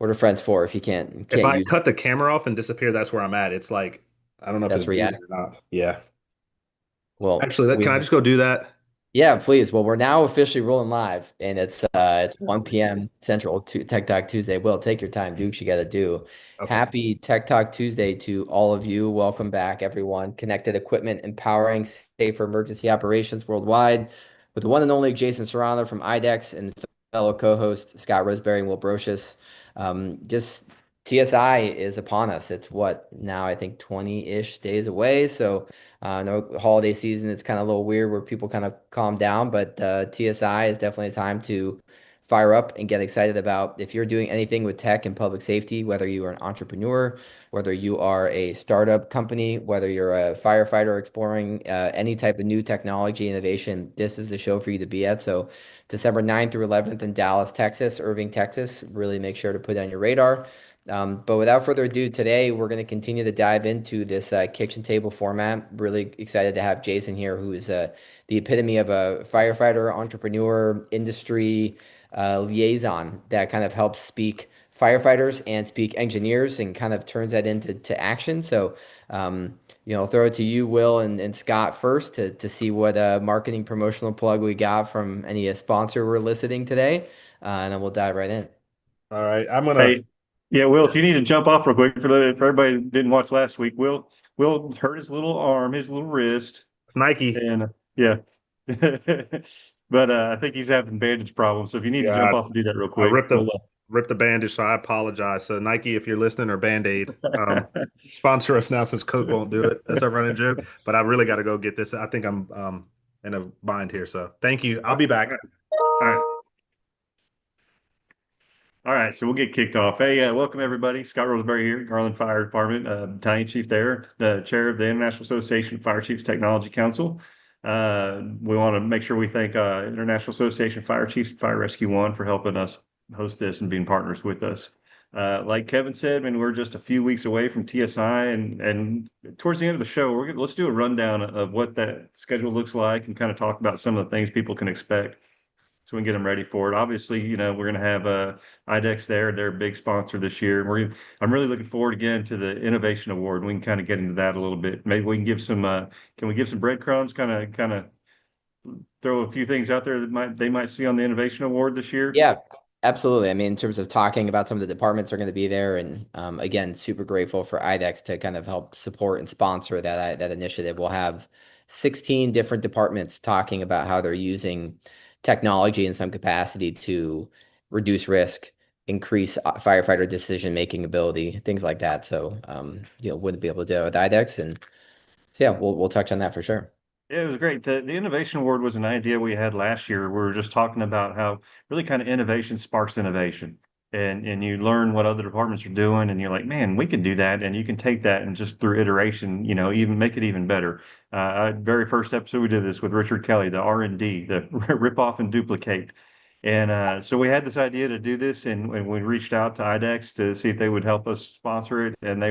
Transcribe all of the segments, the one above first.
What are friends for if you If can't I use? cut the camera off and disappear, that's where I'm at. It's like I don't know if That's it's where you muted at. or not. Yeah. Well, Actually, we can I just go do that? yeah, please. Well, we're now officially rolling live, and it's 1 p.m. Central to Tech Talk Tuesday. Will, take your time, do what you got to do. Okay. Happy Tech Talk Tuesday to all of you. Welcome back, everyone. Connected equipment empowering safer emergency operations worldwide with the one and only Jason Serrano from IDEX and fellow co-host Scott Roseberry and Will Brocious. Just TSI is upon us. It's what now I think 20-ish days away. So no holiday season, it's kind of a little weird where people kind of calm down, but TSI is definitely a time to fire up and get excited about if you're doing anything with tech and public safety, whether you are an entrepreneur, whether you are a startup company, whether you're a firefighter exploring any type of new technology innovation, this is the show for you to be at. So December 9th through 11th in Dallas, Texas, Irving, Texas, really make sure to put it on your radar. But without further ado, today we're going to continue to dive into this kitchen table format. Really excited to have Jason here, who is the epitome of a firefighter, entrepreneur, industry liaison that kind of helps speak firefighters and speak engineers and kind of turns that into action. So, throw it to you, Will and Scott first to see what marketing promotional plug we got from any sponsor we're eliciting today, and then we'll dive right in. All right. I'm gonna. Hey, yeah, Will, if you need to jump off real quick for everybody that didn't watch last week, Will hurt his little arm, his little wrist, It's Nike. and yeah. But I think he's having bandage problems. So if you need to Yeah, jump off and do that real I quick, we'll ripped the bandage, so I apologize. So Nike, if you're listening, or Band-Aid, sponsor us now since Coke won't do it. That's our running joke. But I really got to go get this. I think I'm in a bind here. So thank you. I'll all be right, back. all right. All right, so we'll get kicked off. Hey, welcome everybody. Scott Roseberry here, Garland Fire Department, battalion chief there, the chair of the International Association of Fire Chiefs Technology Council. We want to make sure we thank International Association of Fire Chiefs, Fire Rescue One, for helping us host this and being partners with us. Like Kevin said, man, we're just a few weeks away from TSI, and towards the end of the show, let's do a rundown of what that schedule looks like and kind of talk about some of the things people can expect so we can get them ready for it. Obviously, we're going to have IDEX there. They're a big sponsor this year. I'm really looking forward again to the Innovation Award. We can kind of get into that a little bit. Maybe we can give can we give some breadcrumbs, kind of throw a few things out there that they might see on the Innovation Award this year? Yeah, absolutely. I mean, in terms of talking about some of the departments are going to be there, and again, super grateful for IDEX to kind of help support and sponsor that initiative. We'll have 16 different departments talking about how they're using technology in some capacity to reduce risk, increase firefighter decision-making ability, things like that. So, wouldn't be able to do it with IDEX, and so yeah, we'll touch on that for sure. Yeah, it was great. The Innovation Award was an idea we had last year. We were just talking about how really kind of innovation sparks innovation. And you learn what other departments are doing, and you're like, man, we can do that. And you can take that and just through iteration, even make it even better. Very first episode we did this with Richard Kelly, the R&D, the rip off and duplicate. And so we had this idea to do this, and we reached out to IDEX to see if they would help us sponsor it, and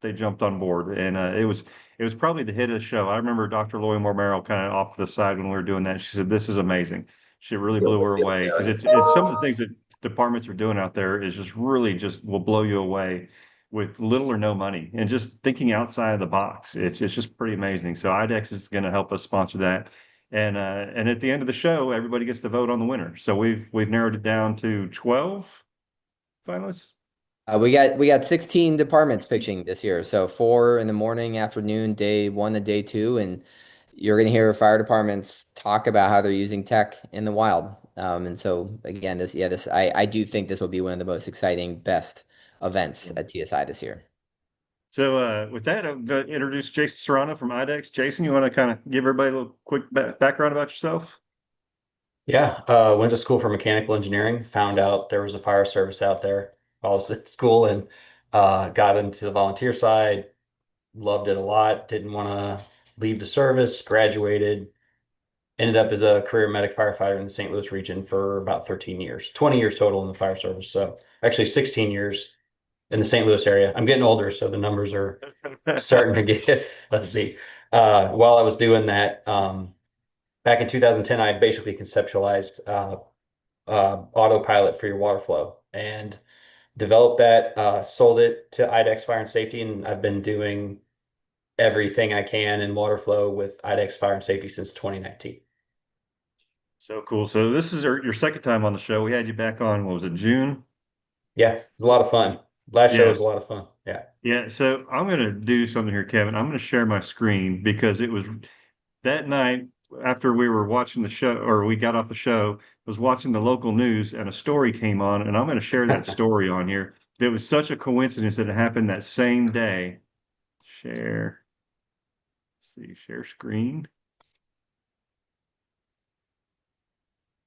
they jumped on board, and it was probably the hit of the show. I remember Dr. Lori Mormero kind of off to the side when we were doing that. She said, "This is amazing." She really blew her away because it's some of the things that departments are doing out there is just really just will blow you away with little or no money and just thinking outside of the box. It's just pretty amazing. So IDEX is going to help us sponsor that. And at the end of the show, everybody gets to vote on the winner. So we've narrowed it down to 12 finalists. We got 16 departments pitching this year. So four in the morning, afternoon, day one and day two, and you're going to hear fire departments talk about how they're using tech in the wild. And so again, I do think this will be one of the most exciting, best events at TSI this year. So with that, I'm going to introduce Jason Serrano from IDEX. Jason, you want to kind of give everybody a little quick background about yourself? Yeah, went to school for mechanical engineering, found out there was a fire service out there while I was at school and got into the volunteer side, loved it a lot, didn't want to leave the service, graduated, ended up as a career medic firefighter in the St. Louis region for about 13 years, 20 years total in the fire service. So actually 16 years in the St. Louis area. I'm getting older, so the numbers are starting to get, let's see. While I was doing that, back in 2010, I basically conceptualized autopilot for your water flow. And developed that, sold it to IDEX Fire and Safety, and I've been doing everything I can in water flow with IDEX Fire and Safety since 2019. So cool. So this is your second time on the show. We had you back on, what was it, June? Yeah, it was a lot of fun. Last show Yeah. was a lot of fun. Yeah. Yeah. So I'm going to do something here, Kevin. I'm going to share my screen because it was that night after we were watching the show, or we got off the show, was watching the local news and a story came on, and I'm going to share that story on here. It was such a coincidence that it happened that same day. Share. Let's see, share screen.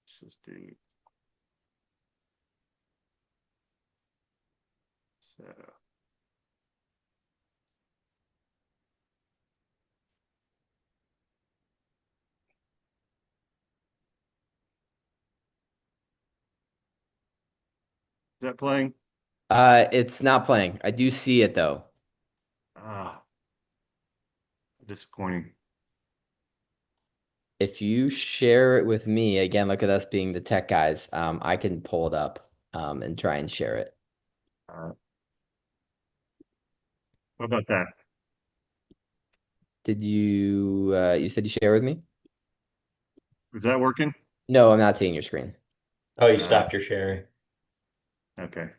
Let's just do. So. Is that playing? It's not playing. I do see it though. Ah, disappointing. If you share it with me, again, look at us being the tech guys. I can pull it up and try and share it. What about that? Did you you said you share with me? Is that working? No, I'm not seeing your screen. Oh, you stopped your sharing. Okay.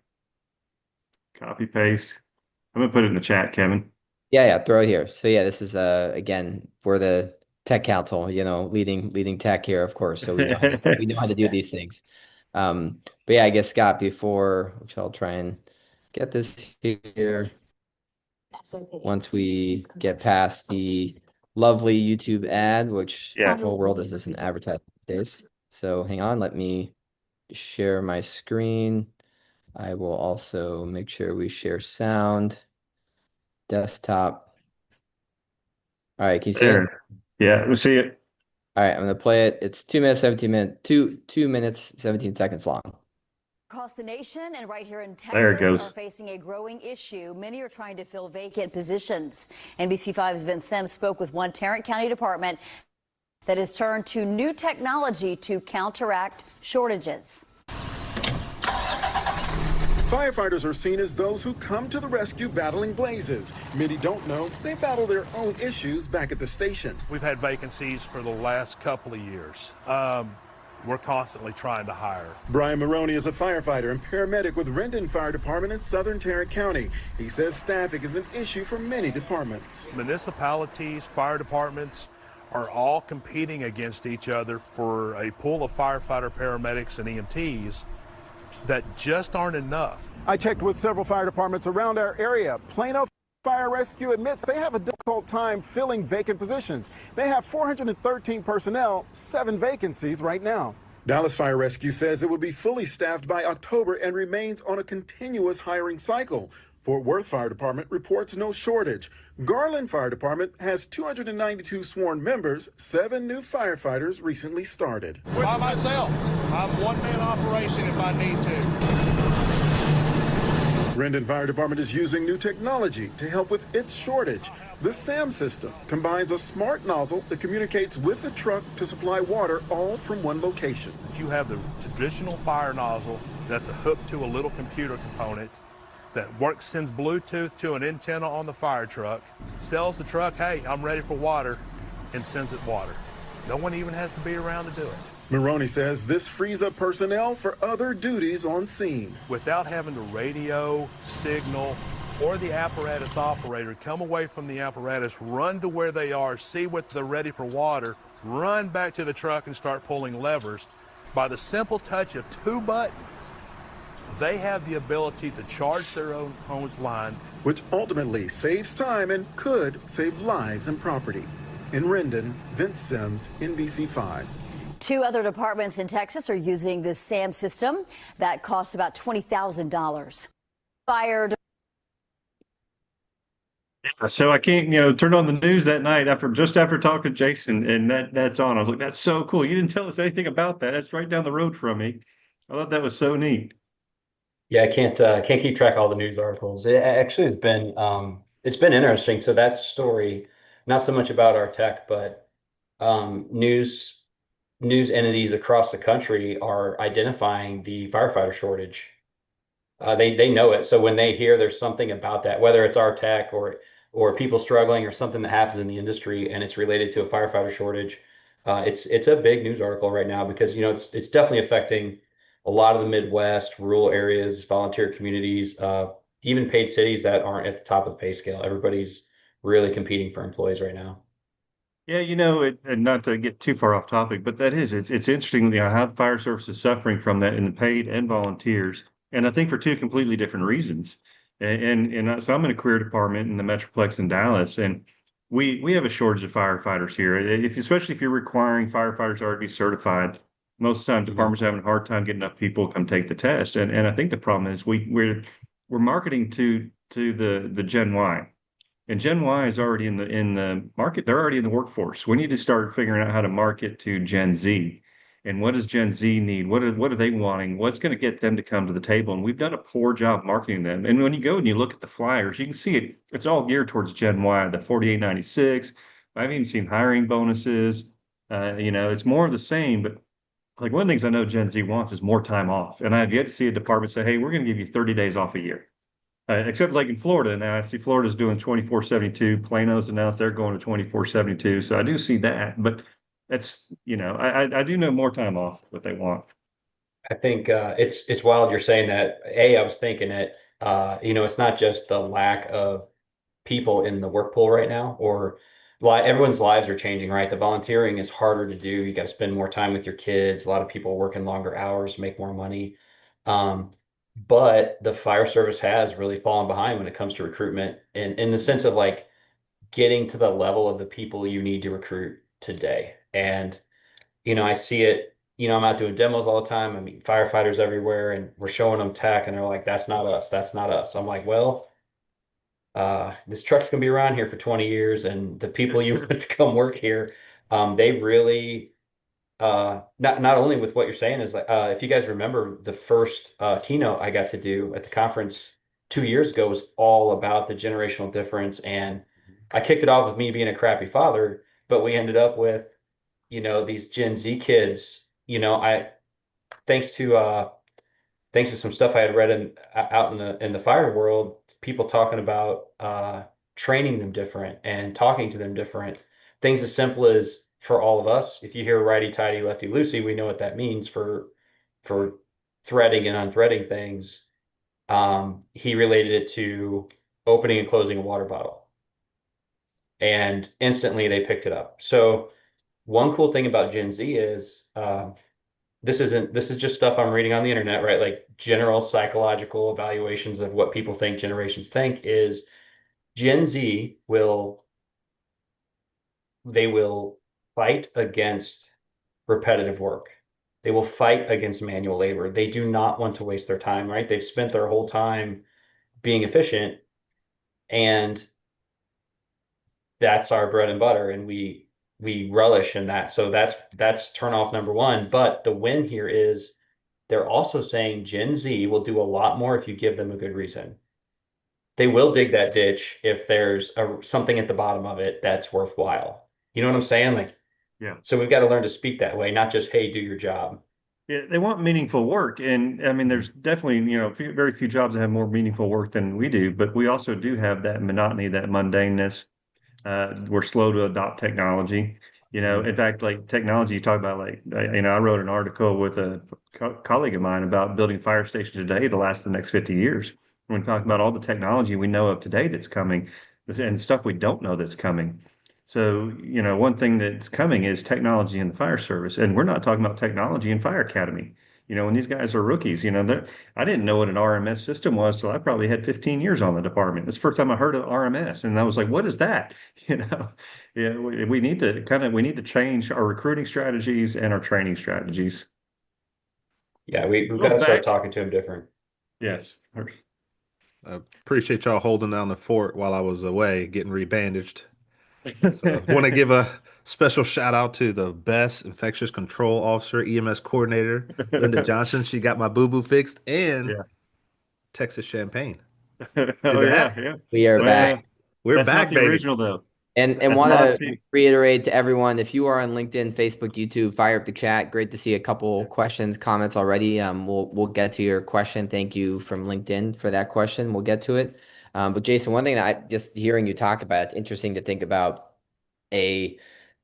Copy paste. I'm gonna put it in the chat, Kevin. Yeah, throw it here. So yeah, this is again, we're the tech council, you know, leading tech here, of course. So we know we know how to do these things. But yeah, I guess Scott, before which I'll try and get this here. Once we get past the lovely YouTube ad, which Yeah. the whole world is an advertising these days. So hang on, let me share my screen. I will also make sure we share sound, desktop. All right, can you see it? There. Yeah, we see it. All right, I'm gonna play it. It's 2 minutes, 17 seconds long. Across the nation and right here in There it Texas goes. are facing a growing issue. Many are trying to fill vacant positions. NBC5's Vince Sims spoke with one Tarrant County department that has turned to new technology to counteract shortages. Firefighters are seen as those who come to the rescue battling blazes. Many don't know they battle their own issues back at the station. We've had vacancies for the last couple of years. We're constantly trying to hire. Brian Maroney is a firefighter and paramedic with Rendon Fire Department in southern Tarrant County. He says staffing is an issue for many departments. Municipalities, fire departments are all competing against each other for a pool of firefighter, paramedics, and EMTs that just aren't enough. I checked with several fire departments around our area. Plano Fire Rescue admits they have a difficult time filling vacant positions. They have 413 personnel, 7 vacancies right now. Dallas Fire Rescue says it will be fully staffed by October and remains on a continuous hiring cycle. Fort Worth Fire Department reports no shortage. Garland Fire Department has 292 sworn members. 7 new firefighters recently started. By myself. I'm one-man operation if I need to. Rendon Fire Department is using new technology to help with its shortage. The SAM system combines a smart nozzle that communicates with the truck to supply water all from one location. You have the traditional fire nozzle that's hooked to a little computer component that sends Bluetooth to an antenna on the fire truck, tells the truck, hey, I'm ready for water, and sends it water. No one even has to be around to do it. Maroney says this frees up personnel for other duties on scene. Without having to radio, signal, or the apparatus operator come away from the apparatus, run to where they are, see what they're ready for water, run back to the truck and start pulling levers. By the simple touch of 2 buttons, they have the ability to charge their own hose line, which ultimately saves time and could save lives and property. In Rendon, Vince Sims, NBC5. 2 other departments in Texas are using the SAM system that costs about $20,000. Fired. So I can't, turn on the news that night just after talking to Jason, and that's on. I was like, that's so cool. You didn't tell us anything about that. That's right down the road from me. I thought that was so neat. Yeah, I can't keep track of all the news articles. It actually has been it's been interesting. So that story, not so much about our tech, but news entities across the country are identifying the firefighter shortage They know it. So when they hear there's something about that, whether it's our tech or people struggling or something that happens in the industry and it's related to a firefighter shortage, it's a big news article right now because it's definitely affecting a lot of the Midwest, rural areas, volunteer communities, even paid cities that aren't at the top of the pay scale. Everybody's really competing for employees right now. Yeah, and not to get too far off topic, but it's interesting, how the fire service is suffering from that in the paid and volunteers, and I think for two completely different reasons. So I'm in a career department in the Metroplex in Dallas, and we have a shortage of firefighters here. Especially if you're requiring firefighters to already be certified, most times departments are having a hard time getting enough people to come take the test. And I think the problem is we're marketing to the Gen Y. And Gen Y is already in the market. They're already in the workforce. We need to start figuring out how to market to Gen Z. And what does Gen Z need? What are they wanting? What's going to get them to come to the table? And we've done a poor job marketing them. And when you go and you look at the flyers, you can see it's all geared towards Gen Y, the 4896. I've even seen hiring bonuses. It's more of the same, but like one of the things I know Gen Z wants is more time off. And I've yet to see a department say, hey, we're going to give you 30 days off a year. Except like in Florida now, I see Florida's doing 24/72. Plano's announced they're going to 24/72. So I do see that, but that's, I do know more time off what they want. I think it's wild you're saying that. I was thinking it. It's not just the lack of people in the work pool right now, or everyone's lives are changing, right? The volunteering is harder to do. You got to spend more time with your kids. A lot of people working longer hours, make more money. But the fire service has really fallen behind when it comes to recruitment in the sense of like getting to the level of the people you need to recruit today. And, I see it, I'm out doing demos all the time. I mean, firefighters everywhere and we're showing them tech and they're like, that's not us. That's not us. I'm like, well, this truck's gonna be around here for 20 years and the people you want to come work here, they really not only with what you're saying is like if you guys remember the first keynote I got to do at the conference 2 years ago was all about the generational difference, and I kicked it off with me being a crappy father, but we ended up with these Gen Z kids. I thanks to thanks to some stuff I had read out in the fire world, people talking about training them different and talking to them different. Things as simple as for all of us, if you hear righty tighty, lefty loosey, we know what that means for threading and unthreading things. He related it to opening and closing a water bottle, and instantly they picked it up. So one cool thing about Gen Z is this is just stuff I'm reading on the internet, right? Like general psychological evaluations of what people think generations think is Gen Z will fight against repetitive work. They will fight against manual labor. They do not want to waste their time, right? They've spent their whole time being efficient, and that's our bread and butter, and we relish in that. So that's turn off number one. But the win here is they're also saying Gen Z will do a lot more if you give them a good reason. They will dig that ditch if there's something at the bottom of it that's worthwhile. You know what I'm saying? Like, Yeah. So we've got to learn to speak that way, not just, hey, do your job. Yeah, they want meaningful work. And I mean, there's definitely, very few jobs that have more meaningful work than we do, but we also do have that monotony, that mundaneness. We're slow to adopt technology. In fact, like technology, you talk about like, I wrote an article with a colleague of mine about building fire stations today to last the next 50 years. When we talk about all the technology we know of today that's coming and stuff we don't know that's coming. So, one thing that's coming is technology in the fire service. And we're not talking about technology in fire academy. When these guys are rookies, I didn't know what an RMS system was till I probably had 15 years on the department. It's the first time I heard of RMS, and I was like, "What is that?" Yeah, we need to change our recruiting strategies and our training strategies. Yeah, we've got to start talking to them different. Yes. I appreciate y'all holding down the fort while I was away getting rebandaged. So I want to give a special shout out to the best infectious control officer, EMS coordinator, Linda Johnson. She got my boo-boo fixed, and Texas Champagne. Oh yeah. We are back. We're That's back, not the baby. original though. And That's want my to opinion. reiterate to everyone, if you are on LinkedIn, Facebook, YouTube, fire up the chat. Great to see a couple questions, comments already. We'll get to your question. Thank you from LinkedIn for that question. We'll get to it. But Jason, one thing that I just hearing you talk about, it's interesting to think about the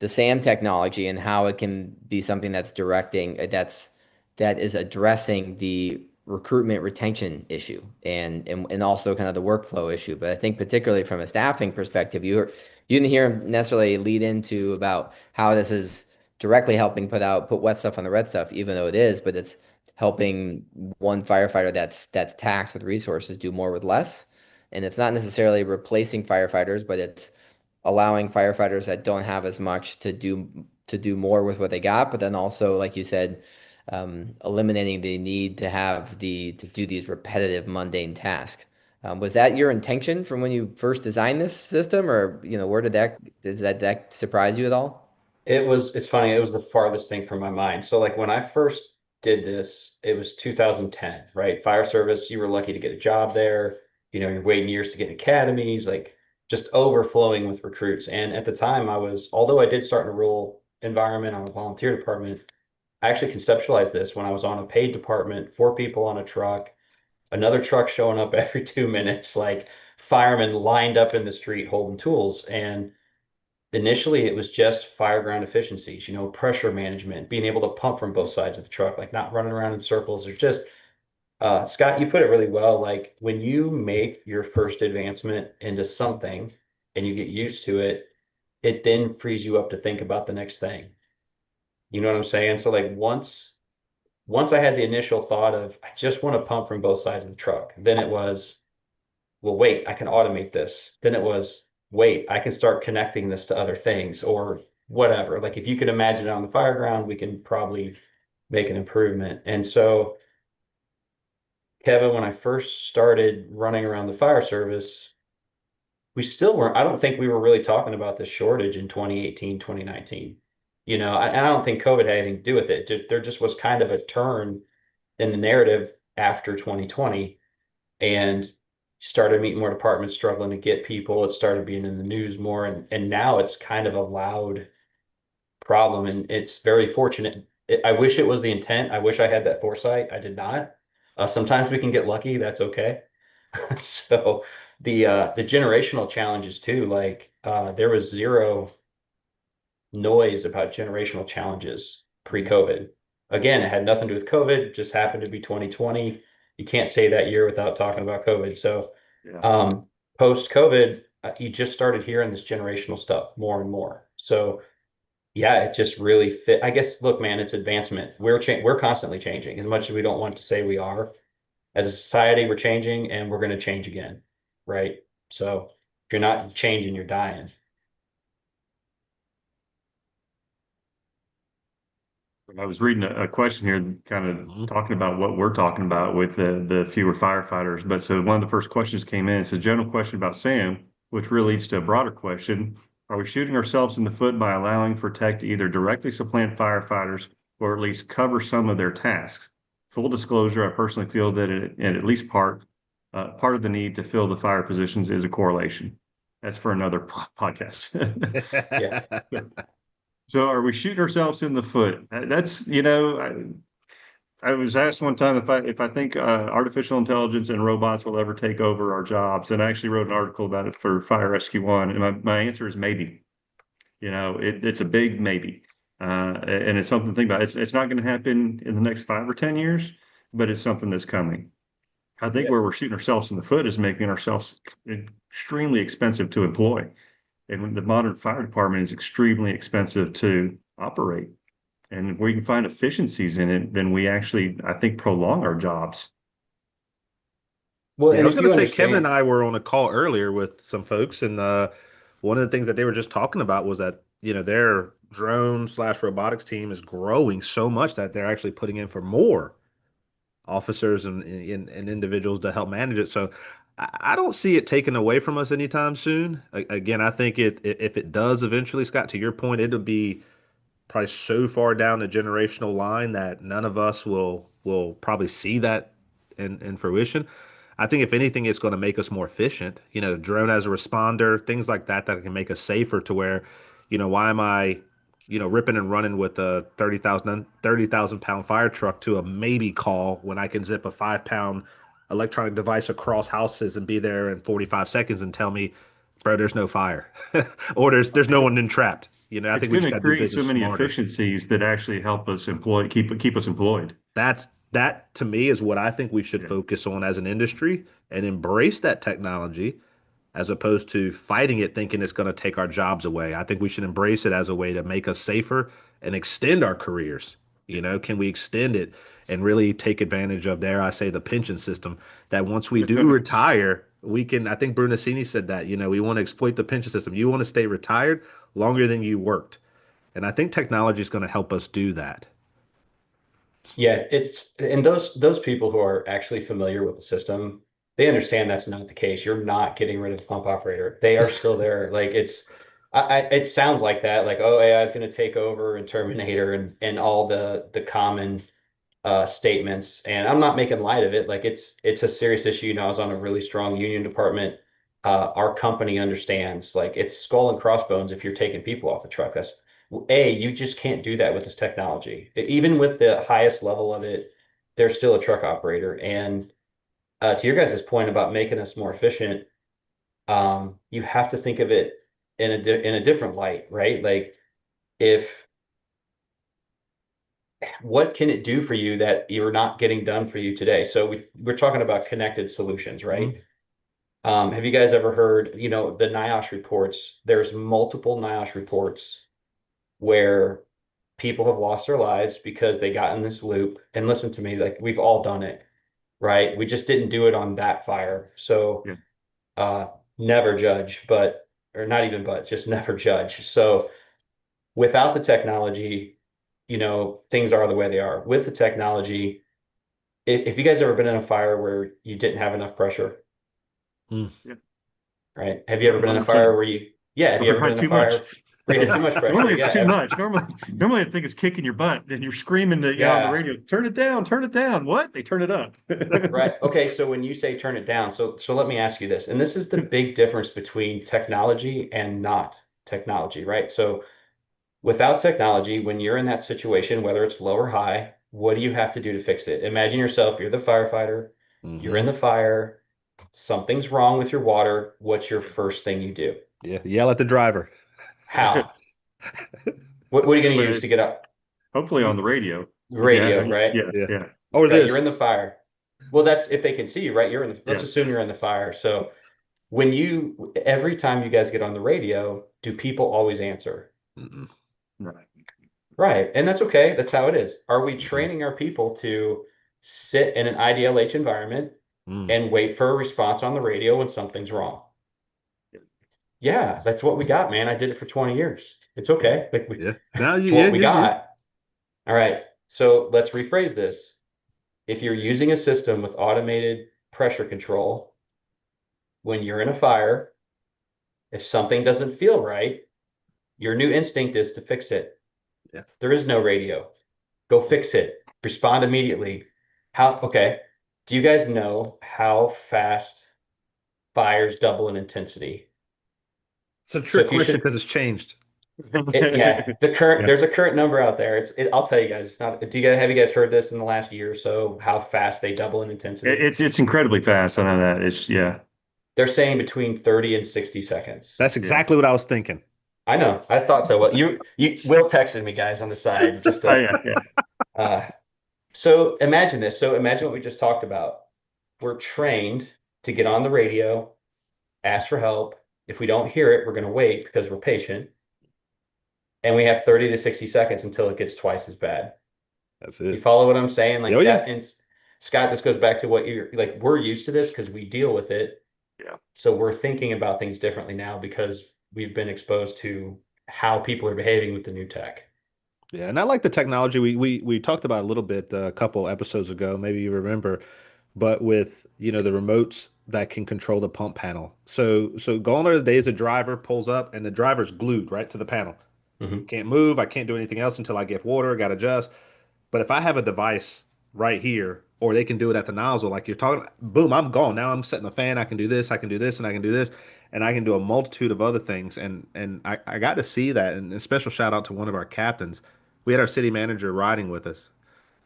SAM technology and how it can be something that's that is addressing the recruitment retention issue and also kind of the workflow issue. But I think particularly from a staffing perspective, you didn't hear him necessarily lead into about how this is directly helping put wet stuff on the red stuff, even though it is, but it's helping one firefighter that's taxed with resources do more with less. And it's not necessarily replacing firefighters, but it's allowing firefighters that don't have as much to do more with what they got, but then also, like you said, eliminating the need to do these repetitive, mundane tasks. Was that your intention from when you first designed this system, or where does that surprise you at all? It's funny, it was the farthest thing from my mind. So like when I first did this, it was 2010, right? Fire service, you were lucky to get a job there. You're waiting years to get in academies, like just overflowing with recruits. And at the time although I did start in a rural environment on a volunteer department, I actually conceptualized this when I was on a paid department, 4 people on a truck, another truck showing up every 2 minutes, like firemen lined up in the street holding tools. And initially it was just fire ground efficiencies, pressure management, being able to pump from both sides of the truck, like not running around in circles. There's just Scott, you put it really well. Like when you make your first advancement into something and you get used to it, it then frees you up to think about the next thing. You know what I'm saying? So like once I had the initial thought of I just want to pump from both sides of the truck, then it was, well, wait, I can automate this. Then it was, wait, I can start connecting this to other things or whatever. Like if you could imagine it on the fire ground, we can probably make an improvement. And so, Kevin, when I first started running around the fire service, we still weren't, I don't think we were really talking about the shortage in 2018, 2019. And I don't think COVID had anything to do with it. There just was kind of a turn in the narrative after 2020 and started meeting more departments struggling to get people. It started being in the news more. And now it's kind of a loud problem. And it's very fortunate. I wish it was the intent. I wish I had that foresight. I did not. Sometimes we can get lucky. That's okay. So the generational challenges too, like there was zero noise about generational challenges pre-COVID. Again, it had nothing to do with COVID, just happened to be 2020. You can't say that year without talking about COVID. So Yeah. post-COVID, you just started hearing this generational stuff more and more. So yeah, it just really fit. I guess, look, man, it's advancement. We're constantly changing. As much as we don't want to say we are, as a society, we're changing and we're going to change again, right? So if you're not changing, you're dying. I was reading a question here, kind of talking about what we're talking about with the fewer firefighters. But so one of the first questions came in. It's a general question about SAM, which really leads to a broader question. Are we shooting ourselves in the foot by allowing for tech to either directly supplant firefighters or at least cover some of their tasks? Full disclosure, I personally feel that at least part of the need to fill the fire positions is a correlation. That's for another podcast. Yeah. So are we shooting ourselves in the foot? That's, I was asked one time if I think artificial intelligence and robots will ever take over our jobs, and I actually wrote an article about it for Fire Rescue One, and my answer is maybe. It's a big maybe, and it's something to think about. It's not going to happen in the next 5 or 10 years, but it's something that's coming. I think where we're shooting ourselves in the foot is making ourselves extremely expensive to employ. And the modern fire department is extremely expensive to operate. And if we can find efficiencies in it, then we actually, I think, prolong our jobs. Well, Yeah, I and was if going you to say, Kevin and understand, I were on a call earlier with some folks, and one of the things that they were just talking about was that, their drone slash robotics team is growing so much that they're actually putting in for more officers and individuals to help manage it. So I don't see it taken away from us anytime soon. Again, I think if it does eventually, Scott, to your point, it'll be probably so far down the generational line that none of us will probably see that in fruition. I think if anything, it's going to make us more efficient. Drone as a responder, things like that can make us safer to where, why am I, ripping and running with a 30,000 pound fire truck to a maybe call when I can zip a 5 pound electronic device across houses and be there in 45 seconds and tell me, bro, there's no fire or there's no one entrapped. I It's think we going just to got to do create so business many smarter. efficiencies that actually help us keep us employed. That to me is what I think we should Yeah. focus on as an industry and embrace that technology as opposed to fighting it thinking it's going to take our jobs away. I think we should embrace it as a way to make us safer and extend our careers. Can we extend it and really take advantage of, dare I say, the pension system that once we do retire, we can, I think Brunacini said that, we want to exploit the pension system. You want to stay retired longer than you worked. And I think technology is going to help us do that. Yeah, and those people who are actually familiar with the system, they understand that's not the case. You're not getting rid of the pump operator. They are still there. Like it sounds like that, like, oh, AI is going to take over and Terminator and all the common statements. And I'm not making light of it. Like it's a serious issue. I was on a really strong union department. Our company understands, like, it's skull and crossbones if you're taking people off the truck. You just can't do that with this technology. Even with the highest level of it, there's still a truck operator. And to your guys' point about making us more efficient, you have to think of it in a different light, right? Like, what can it do for you that you're not getting done for you today? So we're talking about connected solutions, right? Have you guys ever heard, the NIOSH reports? There's multiple NIOSH reports where people have lost their lives because they got in this loop. And listen to me, like, we've all done it, right? We just didn't do it on that fire. So never judge, or not even just never judge. So without the technology, things are the way they are. With the technology, if you guys ever been in a fire where you didn't have enough pressure, right? Have you ever been in a fire where have you ever been in a fire where you had too much pressure? Normally it's too much. Normally I think it's kicking your butt and you're screaming on the radio, turn it down, turn it down. What? They turn it up. Right. Okay. So when you say turn it down, so let me ask you this, and this is the big difference between technology and not technology, right? So without technology, when you're in that situation, whether it's low or high, what do you have to do to fix it? Imagine yourself, you're the firefighter, you're in the fire, something's wrong with your water. What's your first thing you do? Yeah, yell at the driver. How? What are you going to use to get up? Hopefully on the radio. Radio, right? Yeah. Or Right, this. you're in the fire. Well, that's if they can see you, right? Let's assume you're in the fire. So every time you guys get on the radio, do people always answer? Right. And that's okay. That's how it is. Are we training our people to sit in an IDLH environment and wait for a response on the radio when something's wrong? Yeah, that's what we got, man. I did it for 20 years. It's okay. Like it's what we got. All right. So let's rephrase this. If you're using a system with automated pressure control, when you're in a fire, if something doesn't feel right, your new instinct is to fix it. Yeah. There is no radio. Go fix it. Respond immediately. Okay. Do you guys know how fast fires double in intensity? It's a trick question because it's changed. There's a current number out there. I'll tell you guys, it's not, have you guys heard this in the last year or so, how fast they double in intensity? It's incredibly fast. I know that. They're saying between 30 and 60 seconds. That's exactly what I was thinking. I know. I thought so. Well, Will texted me, guys, on the side. Just so imagine this. So imagine what we just talked about. We're trained to get on the radio, ask for help. If we don't hear it, we're going to wait because we're patient. And we have 30 to 60 seconds until it gets twice as bad. That's it. You follow what I'm saying? Like that. And Scott, this goes back to what you're like. We're used to this because we deal with it. Yeah. So we're thinking about things differently now because we've been exposed to how people are behaving with the new tech. Yeah, and I like the technology we talked about a little bit a couple episodes ago, maybe you remember, but with the remotes that can control the pump panel. So gone are the days a driver pulls up and the driver's glued right to the panel. Can't move, I can't do anything else until I get water, got to adjust. But if I have a device right here or they can do it at the nozzle. Like you're talking, boom, I'm gone. Now I'm setting the fan. I can do this. I can do this, and I can do this, and I can do a multitude of other things. And I got to see that. And a special shout out to one of our captains. We had our city manager riding with us,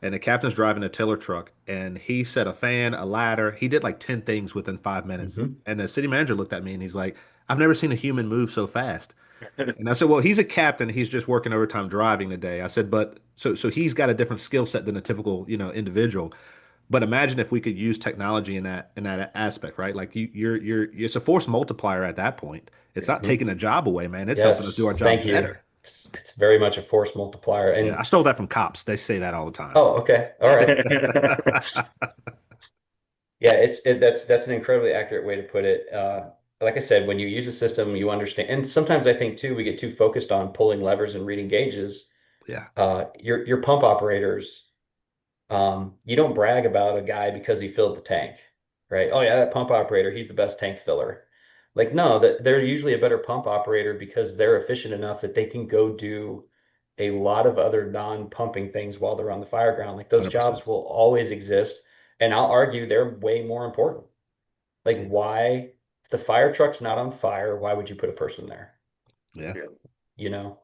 and the captain's driving a tiller truck, and he set a fan, a ladder. He did like 10 things within 5 minutes. Mhm. And the city manager looked at me and he's like, I've never seen a human move so fast. And I said, well, he's a captain. He's just working overtime driving today. I said, but so he's got a different skill set than a typical, individual. But imagine if we could use technology in that aspect, right? Like you're it's a force multiplier at that point. It's not taking a job away, man. It's helping us do our Yes, job thank you. better. It's very much a force multiplier. Yeah, I And stole that from cops. They say that all the time. oh, okay, all right. Yeah, that's an incredibly accurate way to put it. Like I said, when you use a system, you understand. And sometimes I think too, we get too focused on pulling levers and reading gauges. Yeah. Your pump operators, you don't brag about a guy because he filled the tank, right? Oh yeah, that pump operator, he's the best tank filler. Like no, that they're usually a better pump operator because they're efficient enough that they can go do a lot of other non-pumping things while they're on the fire ground. Like those 100%. jobs will always exist, and I'll argue they're way more important. Like Yeah. why if the fire truck's not on fire, why would you put a person there? Yeah. You know?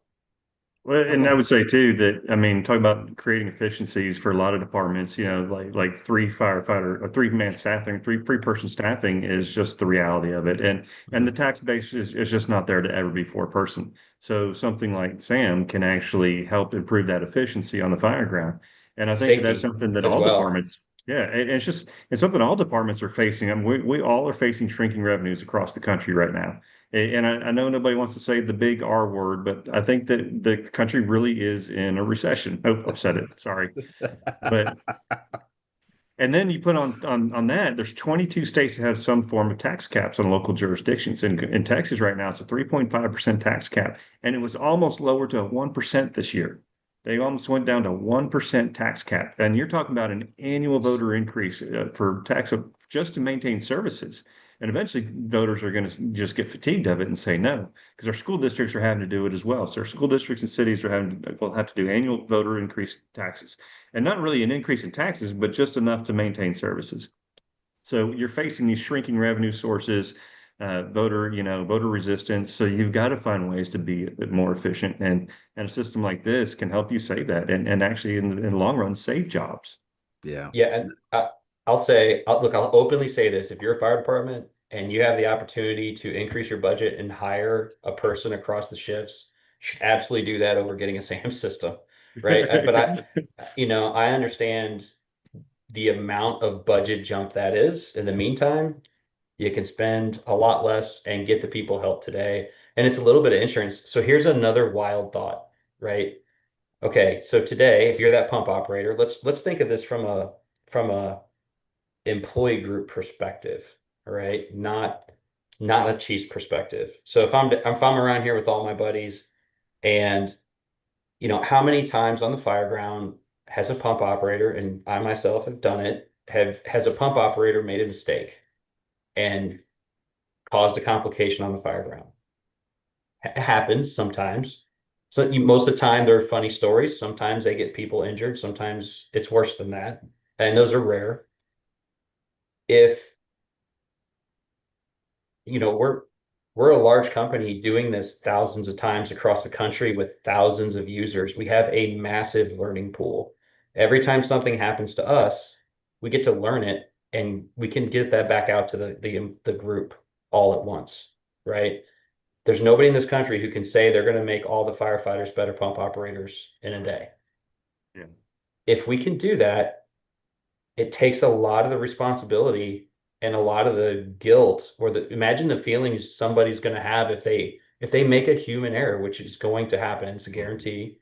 Well, and I would say too that I mean, talk about creating efficiencies for a lot of departments. Like three firefighter or three-man staffing, three-person staffing is just the reality of it, and the tax base is just not there to ever be four-person. So something like Sam can actually help improve that efficiency on the fire ground, and I think that's Safety something that as all well. departments. Yeah, it's something all departments are facing. I mean, we all are facing shrinking revenues across the country right now. And I know nobody wants to say the big R word, but I think that the country really is in a recession. Oh, I said it. Sorry. But and then you put on that, there's 22 states that have some form of tax caps on local jurisdictions. In Texas right now, it's a 3.5% tax cap, and it was almost lowered to 1% this year. They almost went down to 1% tax cap, and you're talking about an annual voter increase for tax just to maintain services. And eventually, voters are going to just get fatigued of it and say no, because our school districts are having to do it as well. So our school districts and cities will have to do annual voter increase taxes, and not really an increase in taxes, but just enough to maintain services. So you're facing these shrinking revenue sources, voter resistance. So you've got to find ways to be a bit more efficient, and a system like this can help you save that, and actually in the long run save jobs. Yeah. Yeah, and I'll openly say this. If you're a fire department and you have the opportunity to increase your budget and hire a person across the shifts, you should absolutely do that over getting a SAM system, right? I understand the amount of budget jump that is. In the meantime, you can spend a lot less and get the people help today. And it's a little bit of insurance. So here's another wild thought, right? Okay, so today, if you're that pump operator, let's think of this from a employee group perspective, all right? Not a chief's perspective. So if I'm around here with all my buddies, and how many times on the fire ground has a pump operator, and I myself have done it, has a pump operator made a mistake and caused a complication on the fire ground? It happens sometimes. So most of the time they're funny stories. Sometimes they get people injured. Sometimes it's worse than that, and those are rare. If we're a large company doing this thousands of times across the country with thousands of users, we have a massive learning pool. Every time something happens to us, we get to learn it, and we can get that back out to the group all at once, right? There's nobody in this country who can say they're going to make all the firefighters better pump operators in a day. Yeah. If we can do that, it takes a lot of the responsibility and a lot of the guilt, or imagine the feelings somebody's going to have if they make a human error, which is going to happen. It's a guarantee.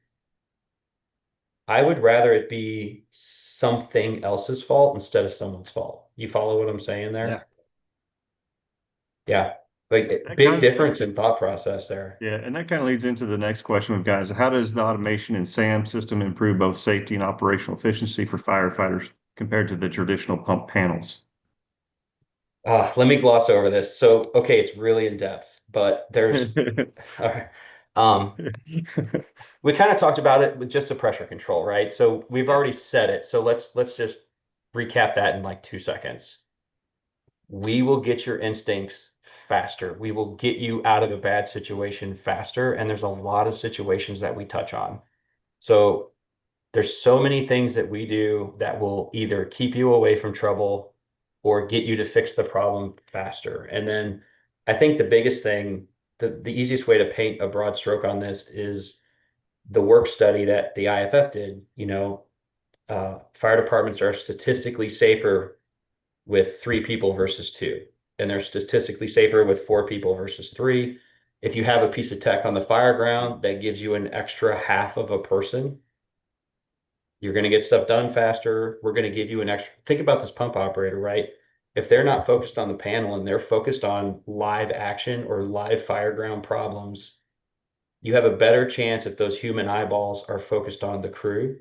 I would rather it be something else's fault instead of someone's fault. You follow what I'm saying there? Yeah. Like big difference in thought process there. Yeah, and that kind of leads into the next question we've got is how does the automation and SAM system improve both safety and operational efficiency for firefighters compared to the traditional pump panels? Let me gloss over this. So, okay, it's really in depth, but there's we kind of talked about it with just the pressure control, right? So we've already said it. So let's just recap that in like 2 seconds. We will get your instincts faster. We will get you out of a bad situation faster. And there's a lot of situations that we touch on. So there's so many things that we do that will either keep you away from trouble or get you to fix the problem faster. And then I think the biggest thing, the easiest way to paint a broad stroke on this is the work study that the IFF did. Fire departments are statistically safer with 3 people versus 2, and they're statistically safer with 4 people versus 3. If you have a piece of tech on the fire ground that gives you an extra half of a person, you're going to get stuff done faster. We're going to give you an extra. Think about this pump operator, right? If they're not focused on the panel and they're focused on live action or live fire ground problems, you have a better chance if those human eyeballs are focused on the crew,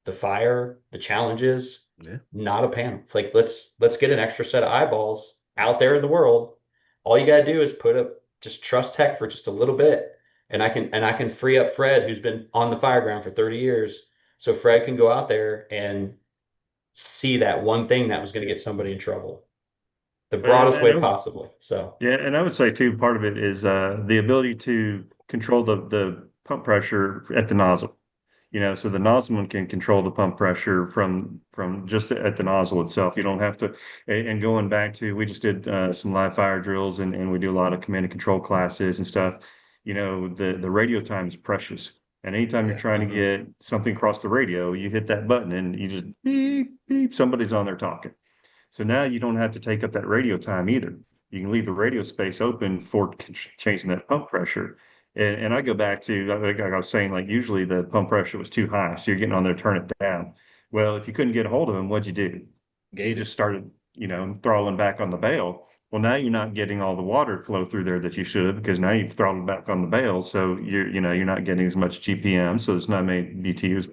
the fire, the challenges, not a panel. It's like, let's get an extra set of eyeballs out there in the world. All you got to do is just trust tech for just a little bit. And I can free up Fred, who's been on the fire ground for 30 years. So Fred can go out there and see that one thing that was going to get somebody in trouble the broadest way possible. So yeah, and I would say too, part of it is the ability to control the pump pressure at the nozzle. So the nozzleman can control the pump pressure from just at the nozzle itself. You don't have to. And going back to, we just did some live fire drills, and we do a lot of command and control classes and stuff. The radio time is precious. And anytime you're trying to get something across the radio, you hit that button and you just beep, beep, somebody's on there talking. So now you don't have to take up that radio time either. You can leave the radio space open for changing that pump pressure. And I go back to, like I was saying, like usually the pump pressure was too high, so you're getting on there to turn it down. Well, if you couldn't get a hold of them, what'd you do? You just started, throttling back on the bail. Well, now you're not getting all the water flow through there that you should, because now you've throttled back on the bail. So you're not getting as much GPM. So there's not many BTUs.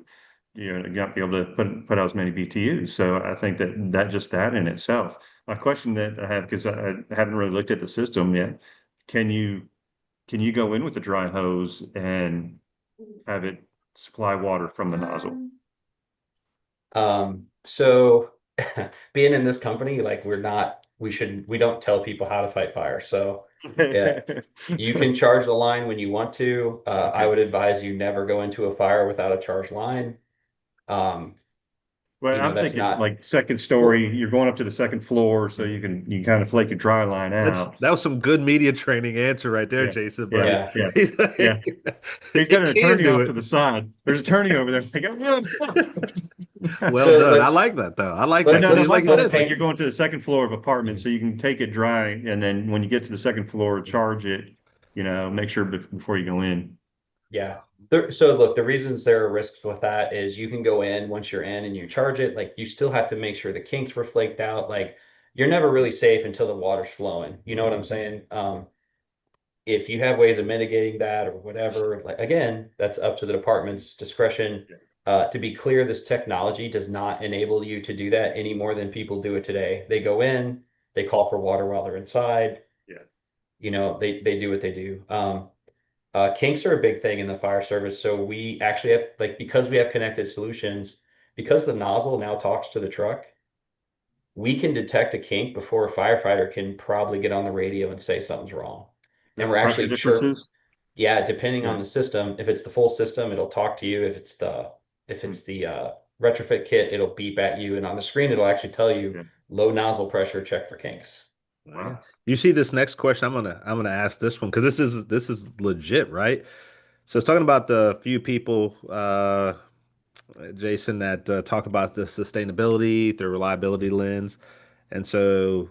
You're not be able to put out as many BTUs. So I think that in itself. My question that I have, because I haven't really looked at the system yet, can you go in with a dry hose and have it supply water from the nozzle? So being in this company, like we don't tell people how to fight fire. So yeah, you can charge the line when you want to. I would advise you never go into a fire without a charged line. Well, I'm thinking like second story, you're going up to the second floor, so you can kind of flake a dry line out. That was some good media training answer right there, Jason. But yeah. He's got an attorney off to the side. There's an attorney over there. Well done. I like that though. I like that. No, like you're going to the second floor of apartment, so you can take it dry, and then when you get to the second floor, charge it. Make sure before you go in. Yeah. So look, the reasons there are risks with that is you can go in once you're in and you charge it. Like you still have to make sure the kinks were flaked out. Like you're never really safe until the water's flowing. You know what I'm saying? If you have ways of mitigating that or whatever, like again, that's up to the department's discretion. To be clear, this technology does not enable you to do that any more than people do it today. They go in, they call for water while they're inside. Yeah. They do what they do. Kinks are a big thing in the fire service. So we actually have, because we have connected solutions, because the nozzle now talks to the truck, we can detect a kink before a firefighter can probably get on the radio and say something's wrong. And we're actually depending on the system. If it's the full system, it'll talk to you. If it's the retrofit kit, it'll beep at you, and on the screen it'll actually tell you low nozzle pressure, check for kinks. Wow. You see this next question, I'm gonna ask this one because this is legit, right? So it's talking about the few people, Jason, that talk about the sustainability, the reliability lens, and so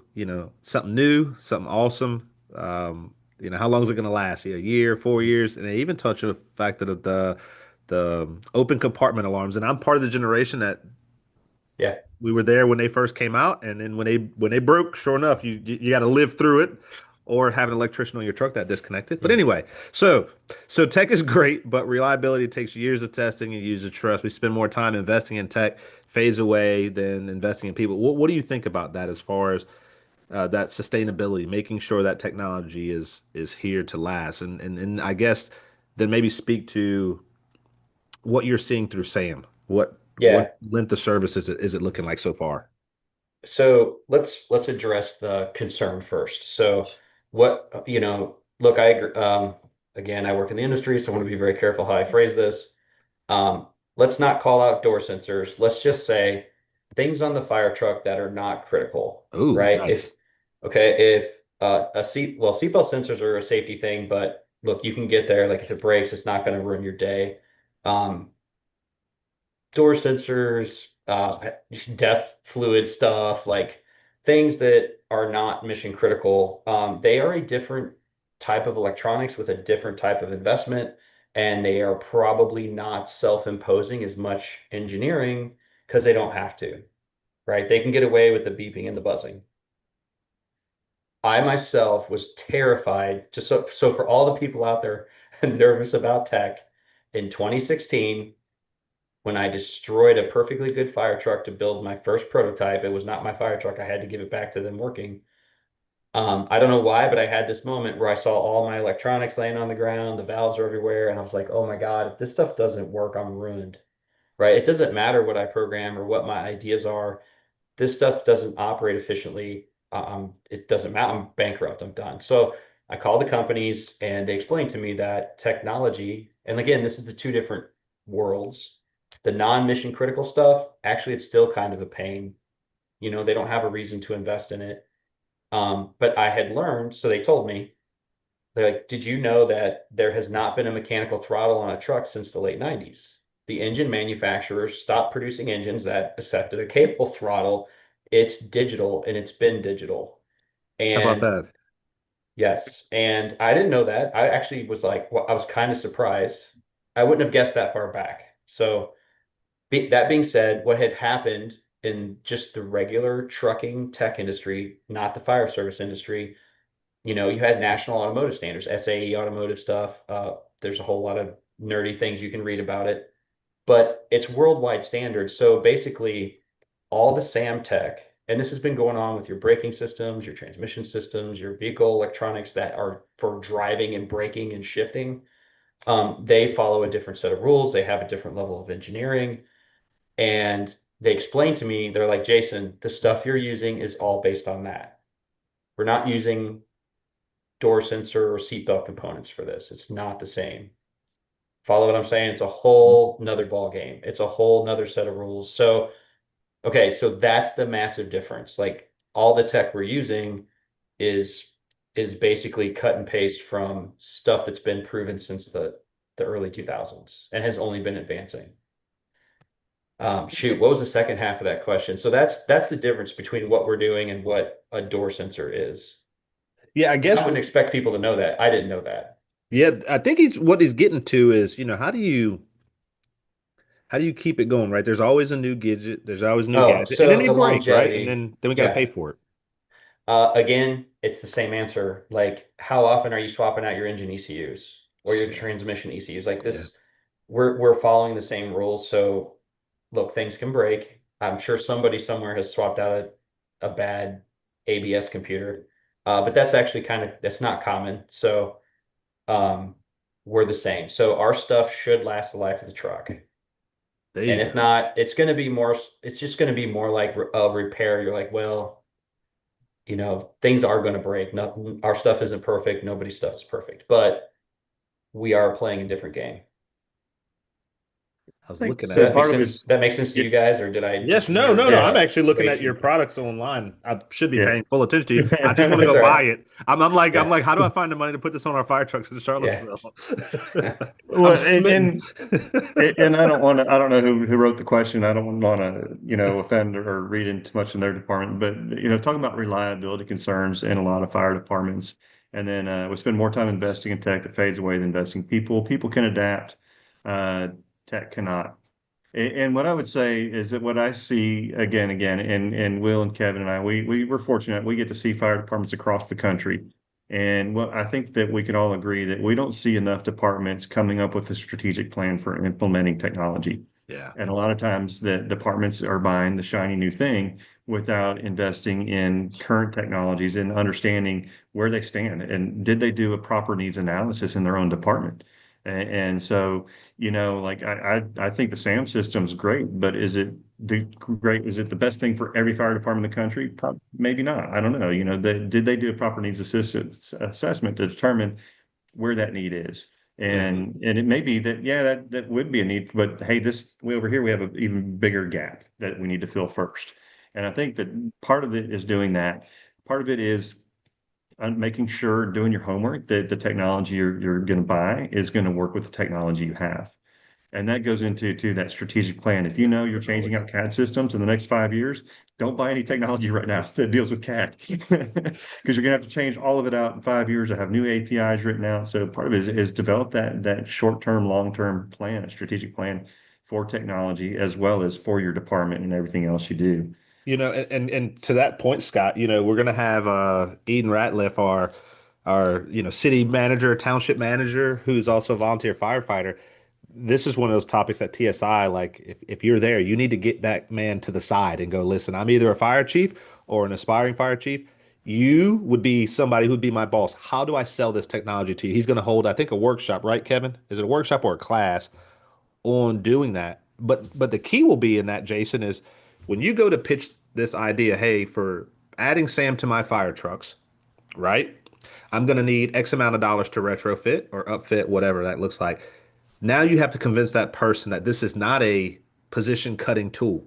something new, something awesome. How long is it gonna last? A year, 4 years, and they even touch on the fact that the open compartment alarms, and I'm part of the generation that. Yeah. We were there when they first came out, and then when they broke, sure enough, you got to live through it, or have an electrician on your truck that disconnected. But anyway, so tech is great, but reliability takes years of testing and user trust. We spend more time investing in tech, fades away, than investing in people. What do you think about that as far as that sustainability, making sure that technology is here to last, and I guess then maybe speak to what you're seeing through SAM. What length of service is it looking like so far? So let's address the concern first. So what, look, I agree, again, I work in the industry, so I want to be very careful how I phrase this. Let's not call out door sensors. Let's just say things on the fire truck that are not critical, Ooh, right? nice. If seatbelt sensors are a safety thing, but look, you can get there. Like if it breaks, it's not going to ruin your day. Um, Door sensors, depth fluid stuff, like things that are not mission critical. They are a different type of electronics with a different type of investment, and they are probably not self-imposing as much engineering because they don't have to, right? They can get away with the beeping and the buzzing. I myself was terrified. So for all the people out there nervous about tech in 2016, when I destroyed a perfectly good fire truck to build my first prototype. It was not my fire truck. I had to give it back to them working. I don't know why, but I had this moment where I saw all my electronics laying on the ground, the valves are everywhere, and I was like, oh my God, if this stuff doesn't work, I'm ruined, right? It doesn't matter what I program or what my ideas are. This stuff doesn't operate efficiently. It doesn't matter. I'm bankrupt. I'm done. So I called the companies and they explained to me that technology, and again, this is the two different worlds. The non-mission critical stuff, actually, it's still kind of a pain. They don't have a reason to invest in it. But I had learned, so they told me, they're like, did you know that there has not been a mechanical throttle on a truck since the late 90s? The engine manufacturers stopped producing engines that accepted a cable throttle. It's digital and it's been digital. How about And that? yes, and I didn't know that. I actually was like, well, I was kind of surprised. I wouldn't have guessed that far back. So that being said, what had happened in just the regular trucking tech industry, not the fire service industry, you had national automotive standards, SAE automotive stuff. There's a whole lot of nerdy things you can read about it, but it's worldwide standards. So basically, all the SAM tech, and this has been going on with your braking systems, your transmission systems, your vehicle electronics that are for driving and braking and shifting. They follow a different set of rules. They have a different level of engineering. And they explained to me, they're like, Jason, the stuff you're using is all based on that. We're not using door sensor or seatbelt components for this. It's not the same. Follow what I'm saying? It's a whole nother ball game. It's a whole nother set of rules. So, okay, so that's the massive difference. Like all the tech we're using is basically cut and paste from stuff that's been proven since the early 2000s and has only been advancing. Shoot, what was the second half of that question? So that's the difference between what we're doing and what a door sensor is. Yeah, I I guess. wouldn't expect people to know that. I didn't know that. Yeah, I think what he's getting to is, how do you keep it going, right? There's always a new gadget, there's always a new Oh, gadget, and then so they the break, right? And longevity. then we got to pay Yeah. for it. Again, it's the same answer. Like, how often are you swapping out your engine ECUs or your Yeah. transmission ECUs? Like Yeah. this, we're following the same rules. So look, things can break. I'm sure somebody somewhere has swapped out a bad ABS computer. But that's actually that's not common. So um, we're the same. So our stuff should last the life of the truck. There And you if go. not, it's just going to be more like a repair. You're like, well, things are going to break. Nothing, our stuff isn't perfect. Nobody's stuff is perfect, but we are playing a different game. I was I think looking So at that that it. makes part of sense. it's That makes sense to yeah, you guys, or did I Yes, just no, nerd no, no. I'm out actually looking way at your too? products online. I should be yeah. paying full attention to you. I just want to That's go all buy right. it. I'm like, Yeah. how do I find the money to put this on our fire trucks in Yeah. Charlottesville? I'm Well, smitten. and I don't want to. I don't know who wrote the question. I don't want to, offend or read in too much in their department. But talking about reliability concerns in a lot of fire departments, and then we spend more time investing in tech that fades away than investing in people. People can adapt. Tech cannot. And what I would say is that what I see again, and Will and Kevin and I, we were fortunate. We get to see fire departments across the country. And what I think that we can all agree that we don't see enough departments coming up with a strategic plan for implementing technology. Yeah. And a lot of times the departments are buying the shiny new thing without investing in current technologies and understanding where they stand. And did they do a proper needs analysis in their own department? And so, like I think the SAM system's great, but is it great? Is it the best thing for every fire department in the country? Maybe not. I don't know. Did they do a proper needs assistance assessment to determine where that need is? And it may be that, yeah, that would be a need, but hey, we over here, we have an even bigger gap that we need to fill first. And I think that part of it is doing that. Part of it is making sure, doing your homework, that the technology you're going to buy is going to work with the technology you have. And that goes into that strategic plan. If you know you're changing out CAD systems in the next 5 years, don't buy any technology right now that deals with CAD because you're gonna have to change all of it out in 5 years. I have new APIs written out. So part of it is develop that short-term, long-term plan, a strategic plan for technology as well as for your department and everything else you do. And to that point, Scott, we're gonna have Eden Ratliff, our city manager, township manager, who's also a volunteer firefighter. This is one of those topics that TSI, like if you're there, you need to get that man to the side and go, listen, I'm either a fire chief or an aspiring fire chief. You would be somebody who'd be my boss. How do I sell this technology to you? He's going to hold, I think, a workshop, right, Kevin? Is it a workshop or a class on doing that? But the key will be in that, Jason, is when you go to pitch this idea, hey, for adding SAM to my fire trucks, right? I'm going to need X amount of dollars to retrofit or upfit, whatever that looks like. Now you have to convince that person that this is not a position cutting tool.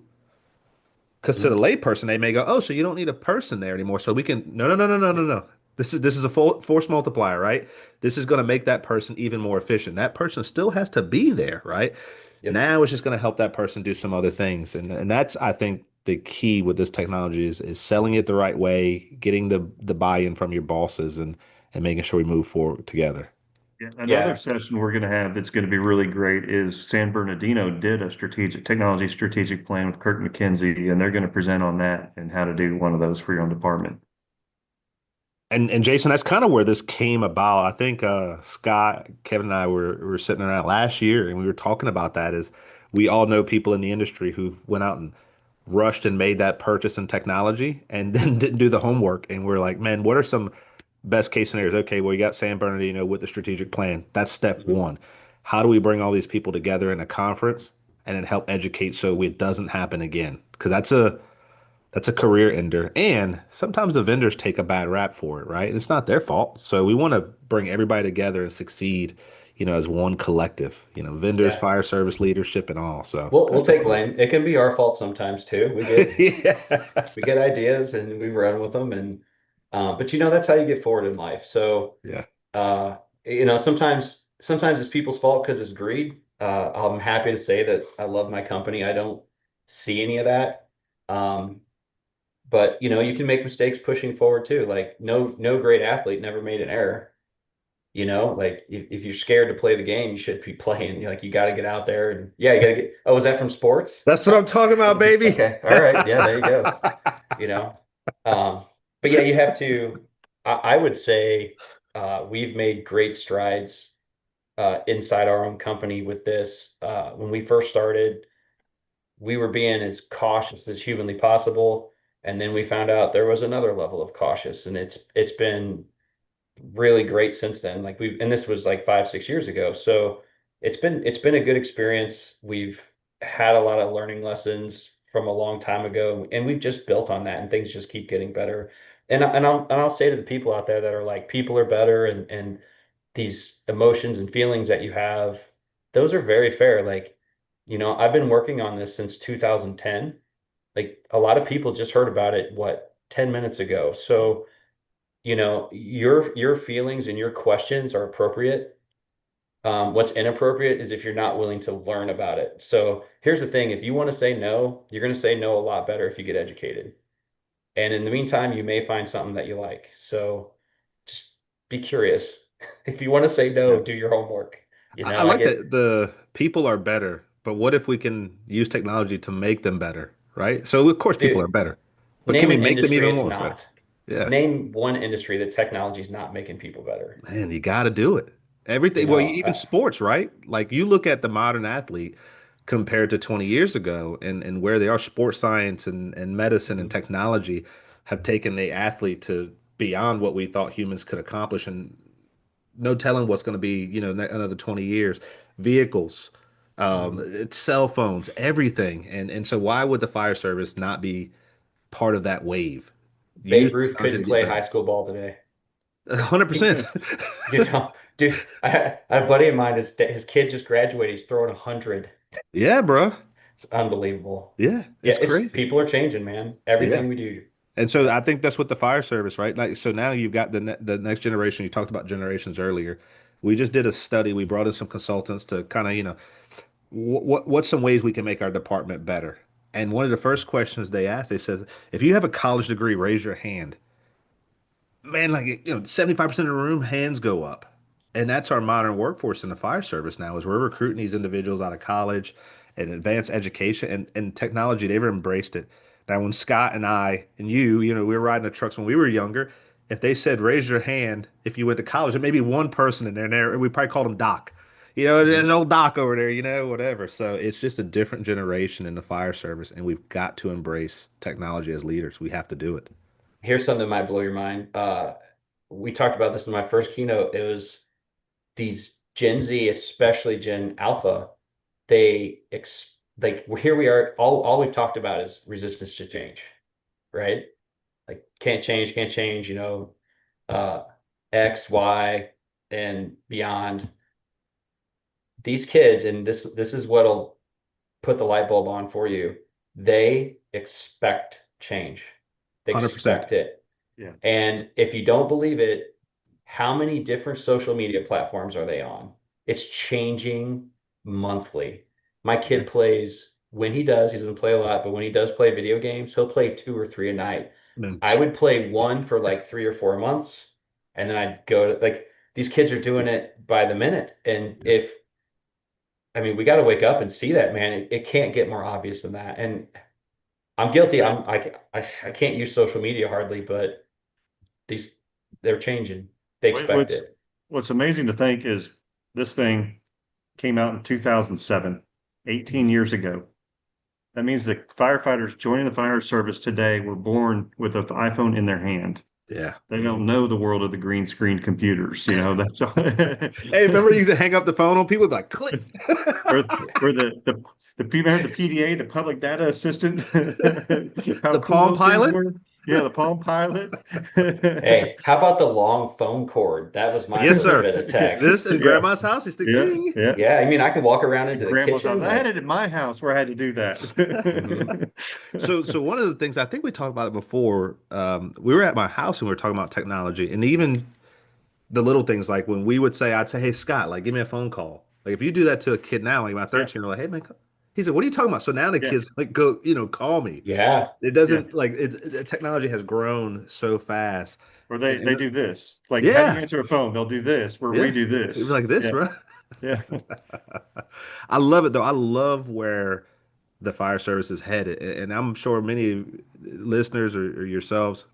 Because to the layperson, they may go, "Oh, so you don't need a person there anymore. So we can no, no, no, no, no, no, no. This is a full force multiplier, right? This is going to make that person even more efficient. That person still has to be there, right? Yep. Now it's just going to help that person do some other things, and that's, I think, the key with this technology is selling it the right way, getting the buy-in from your bosses, and making sure we move forward together. Yeah, another Yeah. session we're going to have that's going to be really great is San Bernardino did a technology strategic plan with Kirk McKenzie, and they're going to present on that and how to do one of those for your own department. And Jason, that's kind of where this came about. I think Scott, Kevin, and I were sitting around last year, and we were talking about that. Is we all know people in the industry who've went out and rushed and made that purchase in technology and then didn't do the homework. And we're like, man, what are some best case scenarios? Okay, well, you got San Bernardino with the strategic plan. That's step one. How do we bring all these people together in a conference and then help educate so it doesn't happen again? Because that's a career ender. And sometimes the vendors take a bad rap for it, right? It's not their fault. So we want to bring everybody together and succeed, as one collective, vendors, Yeah. fire service leadership and all. So We'll take blame. It can be our fault sometimes too. We get yeah. we get ideas and we run with them, and but that's how you get forward in life. So Yeah. sometimes it's people's fault because it's greed. I'm happy to say that I love my company. I don't see any of that. But you can make mistakes pushing forward too. Like no great athlete never made an error. Like if you're scared to play the game, you should be playing. Like you got to get out there and yeah, you got to get. Oh, is that from sports? That's what I'm talking about, baby. Okay, all right, yeah, there you go. You know, but yeah, you have to. I would say we've made great strides inside our own company with this. When we first started, we were being as cautious as humanly possible, and then we found out there was another level of cautious, and it's been really great since then. Like and this was like 5, 6 years ago. So it's been a good experience. We've had a lot of learning lessons from a long time ago, and we've just built on that, and things just keep getting better. And I'll say to the people out there that are like, people are better, and these emotions and feelings that you have, those are very fair. Like, I've been working on this since 2010. Like a lot of people just heard about it, what, 10 minutes ago. So your feelings and your questions are appropriate. What's inappropriate is if you're not willing to learn about it. So here's the thing: if you want to say no, you're going to say no a lot better if you get educated. And in the meantime, you may find something that you like. So just be curious. If you want to say no, do your homework. I like that the people are better, but what if we can use technology to make them better, right? So of course people Dude, are better, but name can we an make them industry even it's more? not. Yeah. Name one industry that technology is not making people better. Man, you got to do it. Everything, well, even sports, right? Like you look at the modern athlete compared to 20 years ago and where they are, sports science and medicine and technology have taken the athlete to beyond what we thought humans could accomplish. And no telling what's going to be, another 20 years. Vehicles, it's cell phones, everything. And so why would the fire service not be part of that wave? Use Babe Ruth technology couldn't to get play high better. school ball today. 100%. You know, dude, I had a buddy of mine, his kid just graduated. He's throwing 100. Yeah, bro. It's unbelievable. Yeah, Yeah, it's it's crazy. people are changing, man. Yeah. Everything we do. And so I think that's what the fire service, right? Like, so now you've got the next generation. You talked about generations earlier. We just did a study. We brought in some consultants to kind of, what's some ways we can make our department better? And one of the first questions they asked, they said, if you have a college degree, raise your hand. Man, like 75% of the room, hands go up. And that's our modern workforce in the fire service now, is we're recruiting these individuals out of college and advanced education and technology. They've embraced it. Now, when Scott and I and we were riding the trucks when we were younger. If they said raise your hand if you went to college, there may be one person in there, and we probably called him Doc. There's an old Doc over there, whatever. So it's just a different generation in the fire service, and we've got to embrace technology as leaders. We have to do it. Here's something that might blow your mind. We talked about this in my first keynote. It was these Gen Z, especially Gen Alpha. Like here we are. All we've talked about is resistance to change, right? Like can't change. Uh, X, Y, and beyond. These kids, and this is what'll put the light bulb on for you. They expect change. They 100%. expect it. Yeah. And if you don't believe it, how many different social media platforms are they on? It's changing monthly. My kid plays he doesn't play a lot, but when he does play video games, he'll play 2 or 3 a night. Man, I would play one for like 3 or 4 months, and then I'd go to these kids are doing it by the minute. And we got to wake up and see that, man. It can't get more obvious than that. And I'm guilty. I can't use social media hardly, but they're changing. They expect it. What's amazing to think is this thing came out in 2007, 18 years ago. That means the firefighters joining the fire service today were born with an iPhone in their hand. yeah. They don't know the world of the green screen computers. That's all. Hey, remember you used to hang up the phone on people, like click. or the people, the PDA, the public data assistant, The Palm Pilot? Yeah, the Palm Pilot. Hey, how about the long phone cord? That was my Yes, first sir. bit of tech. This in Yeah. grandma's house is the Yeah, ding. yeah. Yeah, I could walk around into the Grandma's kitchen. house. I had it at my house where I had to do that. So one of the things, I think we talked about it before. We were at my house and we were talking about technology, and even the little things, like when I'd say, hey Scott, like give me a phone call. Like if you do that to a kid now, like my 13-year-old, hey man, he said, what are you talking about? So now the Yeah. kids like go, call me. Yeah. It doesn't technology has grown so fast. Or they And- do this. Like, how Yeah. do you answer a phone? They'll do this, where Yeah. we do this. It was like this, Yeah. bro. Yeah. I love it though. I love where the fire service is headed, and I'm sure many listeners or yourselves.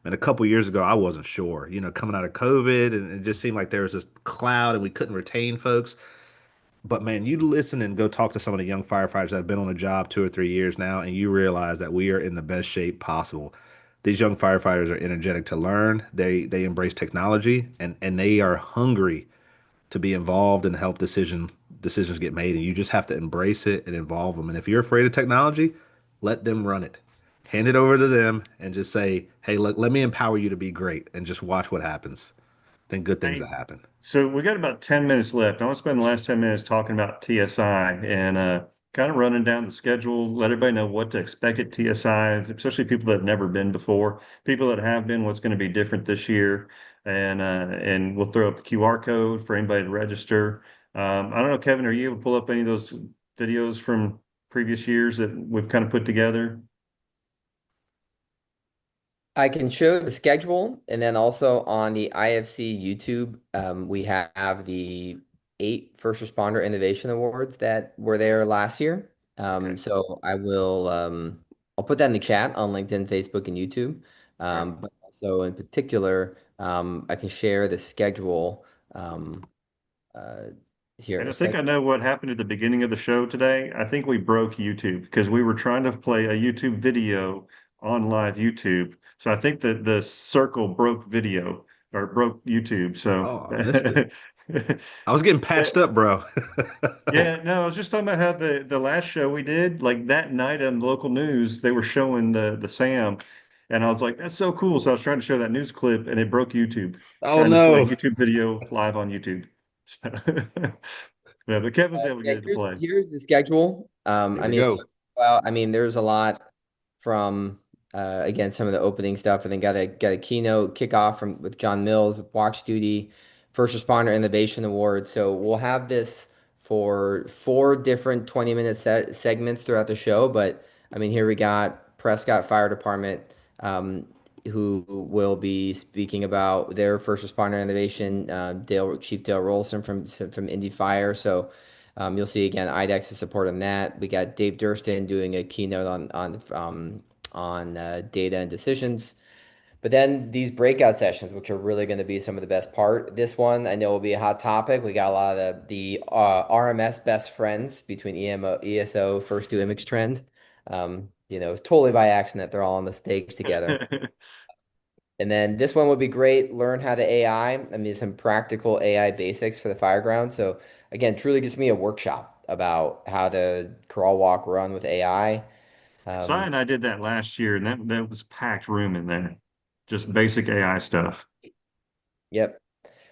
And a couple years ago, I wasn't sure. Coming out of COVID, and it just seemed like there was this cloud, and we couldn't retain folks. But man, you listen and go talk to some of the young firefighters that have been on a job 2 or 3 years now, and you realize that we are in the best shape possible. These young firefighters are energetic to learn. They embrace technology, and they are hungry to be involved and help decisions get made. And you just have to embrace it and involve them. And if you're afraid of technology, let them run it. Hand it over to them and just say, hey, look, let me empower you to be great, and just watch what happens. Then good things Hey, will happen. So we got about 10 minutes left. I want to spend the last 10 minutes talking about TSI and kind of running down the schedule, let everybody know what to expect at TSI, especially people that have never been before, people that have been, what's going to be different this year. And we'll throw up a QR code for anybody to register. I don't know, Kevin, are you able to pull up any of those videos from previous years that we've kind of put together? I can show the schedule, and then also on the IFC YouTube, we have the 8 First Responder Innovation Awards that were there last year. Okay. So I'll put that in the chat on LinkedIn, Facebook, and YouTube. But also in particular, I can share the schedule here. And I think I know what happened at the beginning of the show today. I think we broke YouTube because we were trying to play a YouTube video on live YouTube. So I think that the circle broke video or broke YouTube. So Oh, I missed it. I was getting patched up, bro. Yeah, no, I was just talking about how the last show we did, like that night on the local news, they were showing the SAM, and I was like, "That's so cool!" So I was trying to show that news clip, and it broke YouTube. Oh Trying to play a no. YouTube video live on YouTube. Yeah, but Kevin was able to Yeah, get it to play. here's the schedule. Here I we mean, go. well, I mean, there's a lot from again some of the opening stuff, and then got a keynote kickoff from with John Mills with Watch Duty, First Responder Innovation Award. So we'll have this for 4 different 20-minute segments throughout the show. But I mean, here we got Prescott Fire Department, who will be speaking about their first responder innovation. Chief Dale Rolson from Indy Fire. So you'll see again IDEX's support on that. We got Dave Durston doing a keynote on data and decisions. But then these breakout sessions, which are really going to be some of the best part. This one I know will be a hot topic. We got a lot of the RMS best friends between ESO, First to Image Trend. Totally by accident they're all on the stage together. And then this one would be great. Learn how to AI. I mean, some practical AI basics for the fireground. So again, truly gives me a workshop about how to crawl, walk, run with AI. Si and I did that last year, and that was packed room in there, just basic AI stuff. Yep.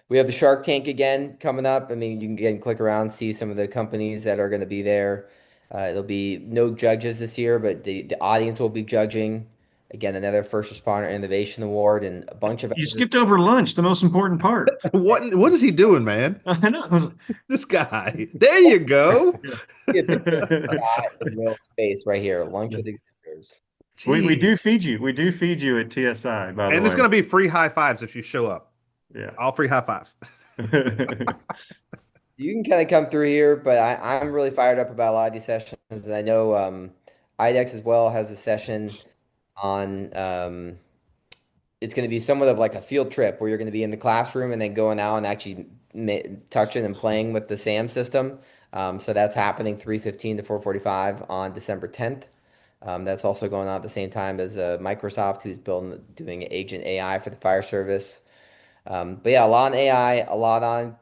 We have the Shark Tank again coming up. I mean, you can again click around, see some of the companies that are going to be there. It'll be no judges this year, but the audience will be judging. Again, another First Responder Innovation Award and a bunch of You skipped over lunch, the most important part. What is he doing, man? I know. This guy. There you go. in real space right here. Lunch with exhibitors. We do Jeez. feed you. We do feed you at TSI, by the And way. it's gonna be free high fives if you show up. Yeah. All free high fives. You can kind of come through here, but I'm really fired up about a lot of these sessions. And I know IDEX as well has a session on it's going to be somewhat of like a field trip where you're going to be in the classroom and then going out and actually touching and playing with the SAM system. So that's happening 3:15 to 4:45 on December 10th. That's also going on at the same time as Microsoft, who's doing Agent AI for the fire service. But yeah, a lot on AI, a lot on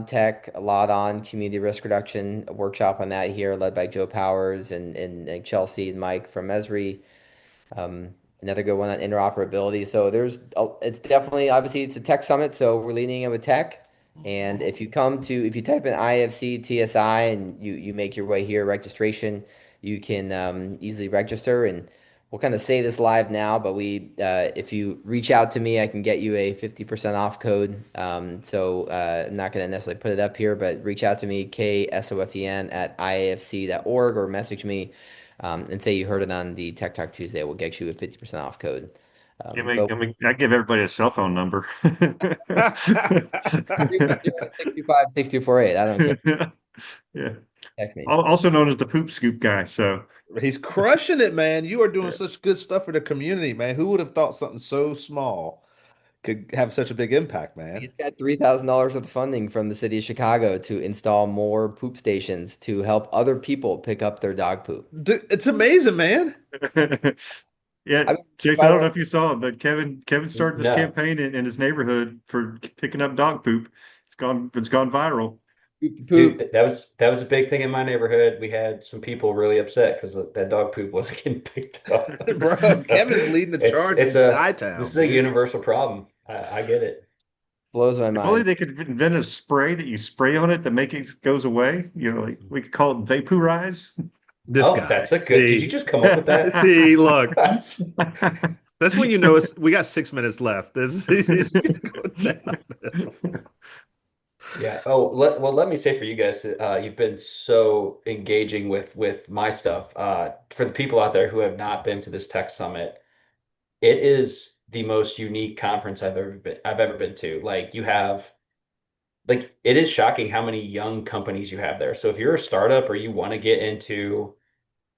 tech, a lot on community risk reduction. A workshop on that here, led by Joe Powers and Chelsea and Mike from Esri. Another good one on interoperability. So it's definitely, obviously it's a tech summit, so we're leaning in with tech. And if you type in IFC TSI and you make your way here, registration, you can easily register. And we'll kind of say this live now, but if you reach out to me, I can get you a 50% off code. I'm not going to necessarily put it up here, but reach out to me, KSOFEN@iafc.org, or message me and say you heard it on the Tech Talk Tuesday. We'll get you a 50% off code. I give everybody a cell phone number. 625-6248. I don't care. Yeah. Text me. Also known as the poop scoop guy. So He's crushing it, man. You are doing such good stuff for the community, man. Who would have thought something so small could have such a big impact, man? He's got $3,000 worth of funding from the city of Chicago to install more poop stations to help other people pick up their dog poop. Dude, it's amazing, man. yeah, Jason, I don't know if you saw it, but Kevin started this campaign in his neighborhood for picking up dog poop. It's gone viral. Dude, that was a big thing in my neighborhood. We had some people really upset because that dog poop wasn't getting picked up. Bro, Kevin's leading the charge in Chi-Town. This is a universal problem. I get it. Blows my If mind. only they could invent a spray that you spray on it to make it goes away. Like we could call it vaporize. This guy. That's a good. Did you just come up with that? See, look. That's when you know we got 6 minutes left. Yeah. Oh, let me say for you guys, you've been so engaging with my stuff. For the people out there who have not been to this tech summit, it is the most unique conference I've ever been to. Like it is shocking how many young companies you have there. So if you're a startup or you want to get into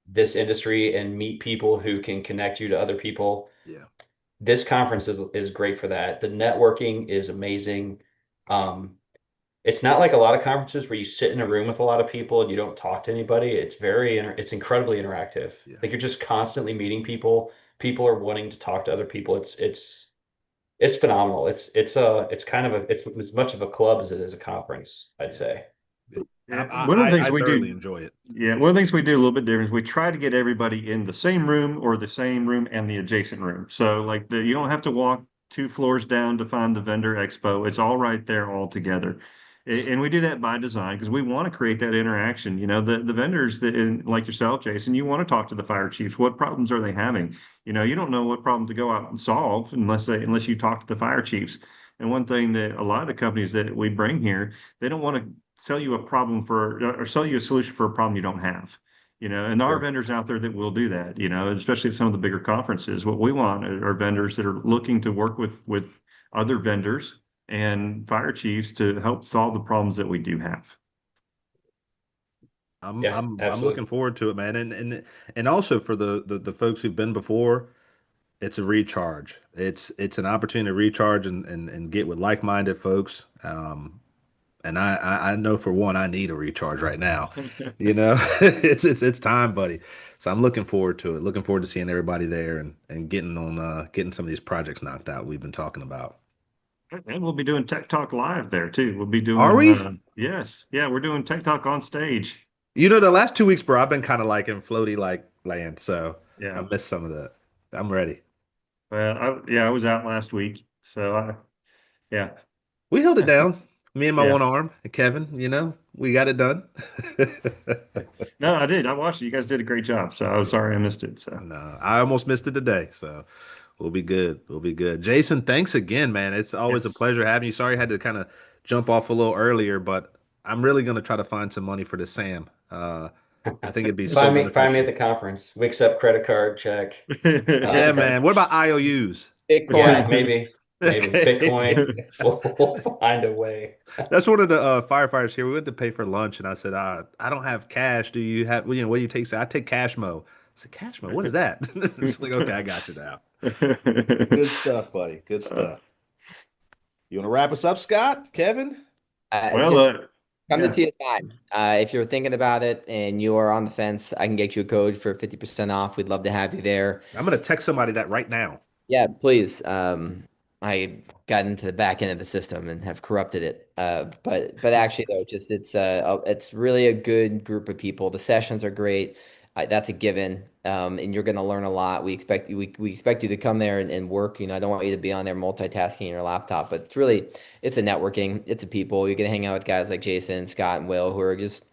this industry and meet people who can connect you to other people, this conference is great for that. The networking is amazing. It's not like a lot of conferences where you sit in a room with a lot of people and you don't talk to anybody. It's it's incredibly interactive. Like you're just constantly meeting people. People are wanting to talk to other people. It's It's phenomenal. It's kind of it's as much of a club as it is a conference, I'd say. One of the things I we thoroughly do, enjoy it. yeah, one of the things we do a little bit different is we try to get everybody in the same room or the same room and the adjacent room. So like you don't have to walk 2 floors down to find the vendor expo. It's all right there all together. And we do that by design because we want to create that interaction. You know, the vendors that like yourself, Jason, you want to talk to the fire chiefs. What problems are they having? You know, you don't know what problem to go out and solve unless you talk to the fire chiefs. And one thing that a lot of the companies that we bring here, they don't want to sell you a problem or sell you a solution for a problem you don't have. You know, and there are vendors out there that will do that, you know, especially at some of the bigger conferences. What we want are vendors that are looking to work with other vendors and fire chiefs to help solve the problems that we do have. Yeah, I'm absolutely. looking forward to it, man. And also for the folks who've been before, it's a recharge. It's an opportunity to recharge and get with like-minded folks. And I know for one, I need a recharge right now. You know, it's time, buddy. So I'm looking forward to it. Looking forward to seeing everybody there and getting some of these projects knocked out we've been talking about. And we'll be doing Tech Talk live there too. We'll be Are doing, we? yes, yeah, we're doing Tech Talk on stage. You know, the last 2 weeks, bro, I've been kind of like in floaty like land, so I Yeah. missed some of that. I'm ready. Well, I was out last week, so yeah, We held it down. Me and my yeah. one arm, and Kevin, you know, we got it done. No, I did. I watched it. You guys did a great job. So I was sorry I missed it. So No, I almost missed it today, so we'll be good. We'll be good. Jason, thanks again, man. It's always a yes. pleasure having you. Sorry I had to kind of jump off a little earlier, but I'm really gonna try to find some money for the Sam. I think it'd be so Find me at beneficial. the conference. We accept credit card, check. Yeah, Uh, man. What about IOUs? yeah, Bitcoin. maybe Okay. Bitcoin. We'll find a way. That's one of the firefighters here. We went to pay for lunch, and I said, I don't have cash. Do you have, you know, what do you take? So I take Cashmo. I said, Cashmo, what is that? It's like, okay, I got you now. Good stuff, buddy. Good stuff. You want to wrap us up, Scott? Kevin? Well, Just come yeah. to TSI. If you're thinking about it and you are on the fence, I can get you a code for 50% off. We'd love to have you there. I'm going to text somebody that right now. Yeah, please. I got into the back end of the system and have corrupted it. But actually though, just it's really a good group of people. The sessions are great. That's a given. And you're going to learn a lot. We expect you to come there and work. You know, I don't want you to be on there multitasking your laptop, but it's a networking. It's a people. You're going to hang out with guys like Jason, Scott, and Will, who are just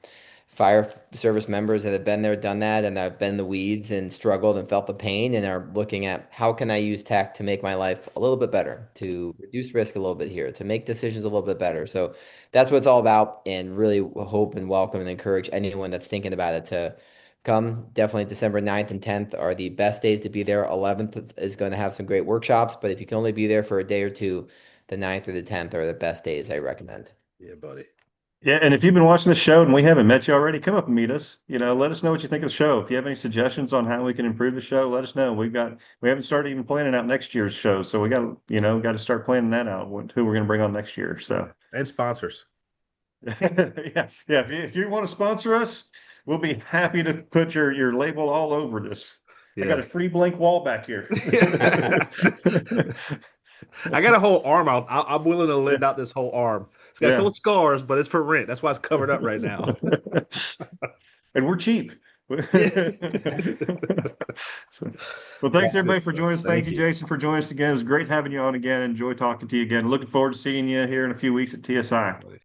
fire service members that have been there, done that, and have been in the weeds and struggled and felt the pain and are looking at how can I use tech to make my life a little bit better, to reduce risk a little bit here, to make decisions a little bit better. So that's what it's all about, and really hope and welcome and encourage anyone that's thinking about it to come. Definitely December 9th and 10th are the best days to be there. 11th is going to have some great workshops, but if you can only be there for a day or two, the 9th or the 10th are the best days I recommend. Yeah, buddy. Yeah, and if you've been watching the show and we haven't met you already, come up and meet us. You know, let us know what you think of the show. If you have any suggestions on how we can improve the show, let us know. We haven't started even planning out next year's show, so we got to start planning that out. Who we're going to bring on next year. So And sponsors. yeah. If you want to sponsor us, we'll be happy to put your label all over this. I got a free blank wall back here. I got a whole arm out. I'm willing to lend out this whole arm. It's got a couple scars, but it's for rent. That's why it's covered up right now. And we're cheap. Well, thanks everybody for joining us. Thank you, Jason, for joining us again. It was great having you on again. Enjoy talking to you again. Looking forward to seeing you here in a few weeks at TSI.